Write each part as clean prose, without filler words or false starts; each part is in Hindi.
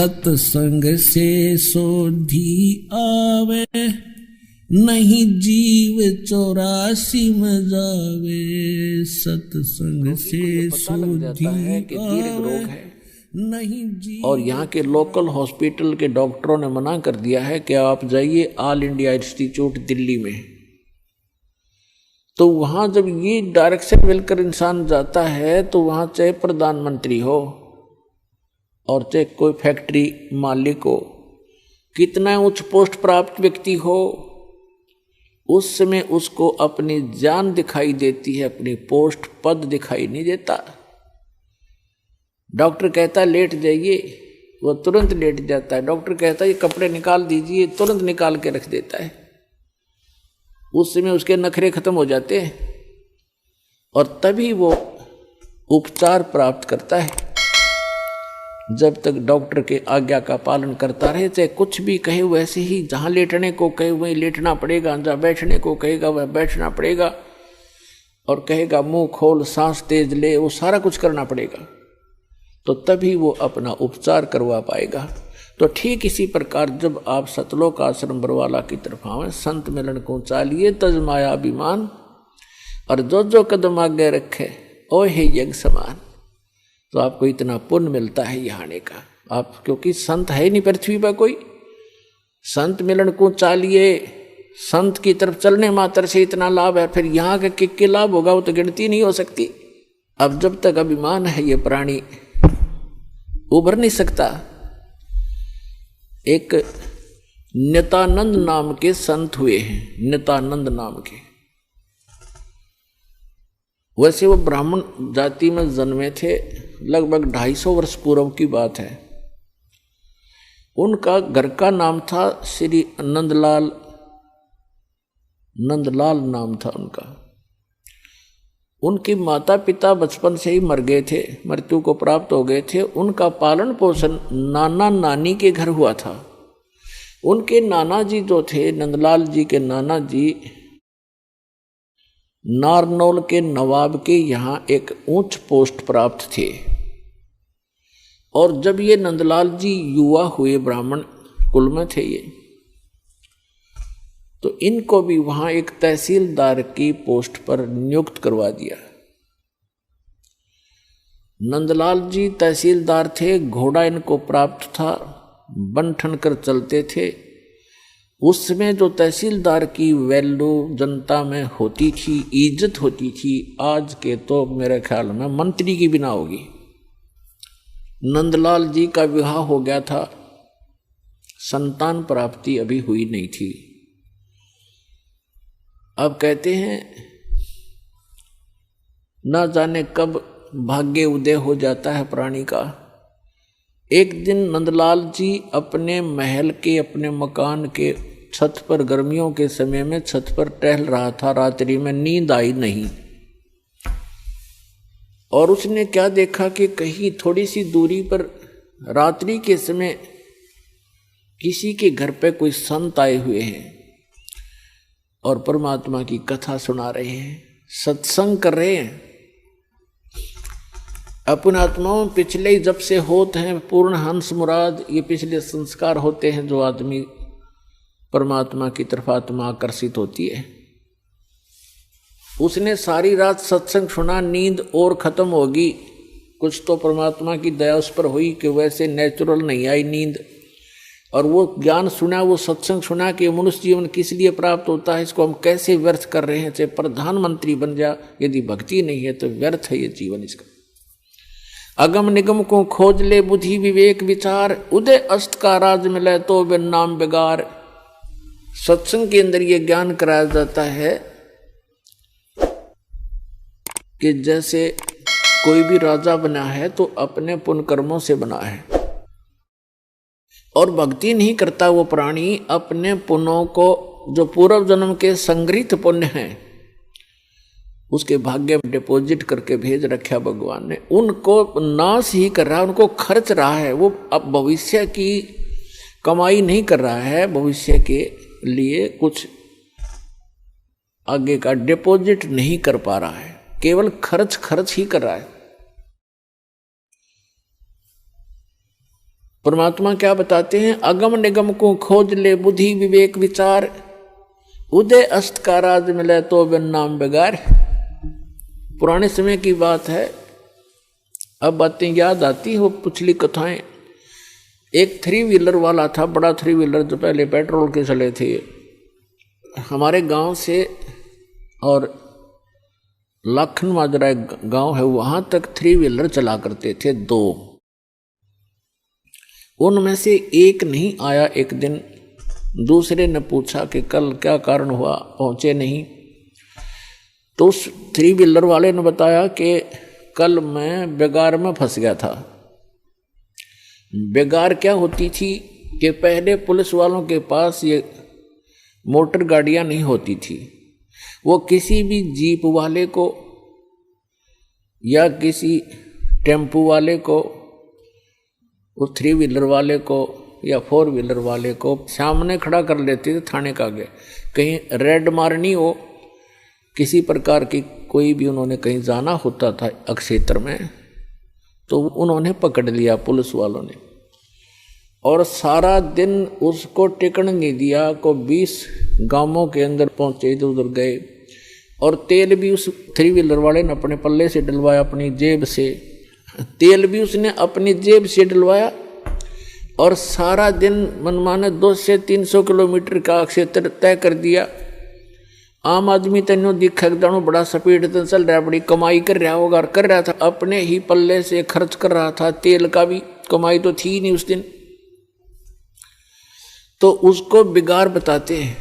सत्संग से सोधी आवे, नहीं जीव 84 में जावे। सत्संग से सोधी आवे नहीं जीव। और यहाँ के लोकल हॉस्पिटल के डॉक्टरों ने मना कर दिया है कि आप जाइए ऑल इंडिया इंस्टीट्यूट दिल्ली में। तो वहाँ जब ये डायरेक्शन मिलकर इंसान जाता है तो वहाँ चाहे प्रधानमंत्री हो और चाहे कोई फैक्ट्री मालिक हो, कितना उच्च पोस्ट प्राप्त व्यक्ति हो, उस समय उसको अपनी जान दिखाई देती है, अपनी पोस्ट पद दिखाई नहीं देता। डॉक्टर कहता है लेट जाइए, वो तुरंत लेट जाता है। डॉक्टर कहता है ये कपड़े निकाल दीजिए, तुरंत निकाल के रख देता है। उस समय उसके नखरे खत्म हो जाते हैं और तभी वो उपचार प्राप्त करता है। जब तक डॉक्टर के आज्ञा का पालन करता रहे, चाहे कुछ भी कहे वैसे ही, जहाँ लेटने को कहे वहीं लेटना पड़ेगा, जहाँ बैठने को कहेगा वह बैठना पड़ेगा, और कहेगा मुंह खोल सांस तेज ले, वो सारा कुछ करना पड़ेगा। तो तभी वो अपना उपचार करवा पाएगा। तो ठीक इसी प्रकार जब आप सतलोक आश्रम बरवाला की तरफ आवे, संत मिलन को चालिए तज माया अभिमान, और जो जो कदम आगे रखे ओ हे यज्ञ समान। तो आपको इतना पुण्य मिलता है यहाँ आने का। आप क्योंकि संत है नहीं पृथ्वी पर कोई, संत मिलन को चालिए, संत की तरफ चलने मात्र से इतना लाभ है, फिर यहाँ का किक लाभ होगा वो तो गिनती नहीं हो सकती। अब जब तक अभिमान है ये प्राणी उभर नहीं सकता। एक नित्यानंद नाम के संत हुए हैं, नित्यानंद नाम के। वैसे वो ब्राह्मण जाति में जन्मे थे, लगभग 250 वर्ष पूर्व की बात है। उनका घर का नाम था श्री नंदलाल, नंदलाल नाम था उनका। उनके माता पिता बचपन से ही मर गए थे, मृत्यु को प्राप्त हो गए थे। उनका पालन पोषण नाना नानी के घर हुआ था। उनके नाना जी जो थे, नंदलाल जी के नाना जी नारनौल के नवाब के यहाँ एक उच्च पोस्ट प्राप्त थे। और जब ये नंदलाल जी युवा हुए, ब्राह्मण कुल में थे ये, तो इनको भी वहां एक तहसीलदार की पोस्ट पर नियुक्त करवा दिया। नंदलाल जी तहसीलदार थे, घोड़ा इनको प्राप्त था, बन ठन कर चलते थे। उस समय जो तहसीलदार की वैल्यू जनता में होती थी, इज्जत होती थी, आज के तो मेरे ख्याल में मंत्री की बिना होगी। नंदलाल जी का विवाह हो गया था, संतान प्राप्ति अभी हुई नहीं थी। अब कहते हैं ना जाने कब भाग्य उदय हो जाता है प्राणी का। एक दिन नंदलाल जी अपने महल के, अपने मकान के छत पर, गर्मियों के समय में छत पर टहल रहा था। रात्रि में नींद आई नहीं, और उसने क्या देखा कि कहीं थोड़ी सी दूरी पर रात्रि के समय किसी के घर पे कोई संत आए हुए हैं और परमात्मा की कथा सुना रहे हैं, सत्संग कर रहे हैं। अपन आत्माओं पिछले जब से होते हैं पूर्ण हंस मुराद, ये पिछले संस्कार होते हैं जो आदमी परमात्मा की तरफ आत्मा आकर्षित होती है। उसने सारी रात सत्संग सुना, नींद और खत्म होगी। कुछ तो परमात्मा की दया उस पर हुई कि वैसे नेचुरल नहीं आई नींद, और वो ज्ञान सुना, वो सत्संग सुना कि मनुष्य जीवन किस लिए प्राप्त होता है, इसको हम कैसे व्यर्थ कर रहे हैं। चाहे प्रधानमंत्री बन जा, यदि भक्ति नहीं है तो व्यर्थ है ये जीवन इसका। अगम निगम को खोज ले बुद्धि विवेक विचार, उदय अस्त का राज मिले तो बिन नाम बेगार। सत्संग के अंदर ये ज्ञान कराया जाता है कि जैसे कोई भी राजा बना है तो अपने पुण्य कर्मों से बना है, और भक्ति नहीं करता वो प्राणी अपने पुण्यों को, जो पूर्व जन्म के संग्रहित पुण्य हैं, उसके भाग्य में डिपॉजिट करके भेज रखा भगवान ने। उनको नाश ही कर रहा है, उनको खर्च रहा है। वो अब भविष्य की कमाई नहीं कर रहा है, भविष्य के लिए कुछ आगे का डिपॉजिट नहीं कर पा रहा है, केवल खर्च ही कर रहा है। परमात्मा क्या बताते हैं, अगम निगम को खोज ले बुद्धि विवेक विचार, उदय अस्त का राज मिले तो बिन नाम बेगार। पुराने समय की बात है, अब बातें याद आती हो पिछली कथाएं। एक 3 व्हीलर वाला था, बड़ा 3 व्हीलर जो पहले पेट्रोल के चले थे, हमारे गांव से और लाखन माजरा एक गांव है वहां तक 3 व्हीलर चला करते थे 2। उनमें से एक नहीं आया। एक दिन दूसरे ने पूछा कि कल क्या कारण हुआ, पहुंचे नहीं। तो उस 3 व्हीलर वाले ने बताया कि कल मैं बेगार में फंस गया था। बेगार क्या होती थी कि पहले पुलिस वालों के पास ये मोटर गाड़ियां नहीं होती थी, वो किसी भी जीप वाले को या किसी टेम्पू वाले को, वो 3 व्हीलर वाले को या 4 व्हीलर वाले को सामने खड़ा कर लेते थे थाने के आगे। कहीं रेड मारनी हो, किसी प्रकार की कोई भी उन्होंने कहीं जाना होता था क्षेत्र में, तो उन्होंने पकड़ लिया पुलिस वालों ने, और सारा दिन उसको टिकने नहीं दिया। को 20 गांवों के अंदर पहुंचे, इधर उधर गए, और तेल भी उस 3 व्हीलर वाले ने अपने पल्ले से डलवाया, अपनी जेब से। तेल भी उसने अपनी जेब से डलवाया, और सारा दिन मनमाने 200 से 300 किलोमीटर का क्षेत्र तय कर दिया। आम आदमी तेनों दिखा दानो बड़ा स्पीड से चल रहा, बड़ी कमाई कर रहा होगा, कर रहा था अपने ही पल्ले से खर्च कर रहा था। तेल का भी कमाई तो थी नहीं उस दिन। तो उसको बिगाड़ बताते हैं।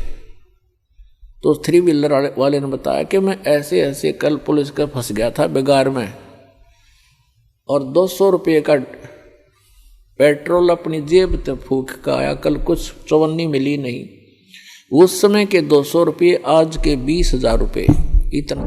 तो 3 व्हीलर वाले ने बताया कि मैं ऐसे ऐसे कल पुलिस का फंस गया था बिगाड़ में, और 200 रुपये का पेट्रोल अपनी जेब से फूंक का आया, कल कुछ चवन्नी मिली नहीं। उस समय के 200 रुपये, आज के 20,000 रुपये, इतना।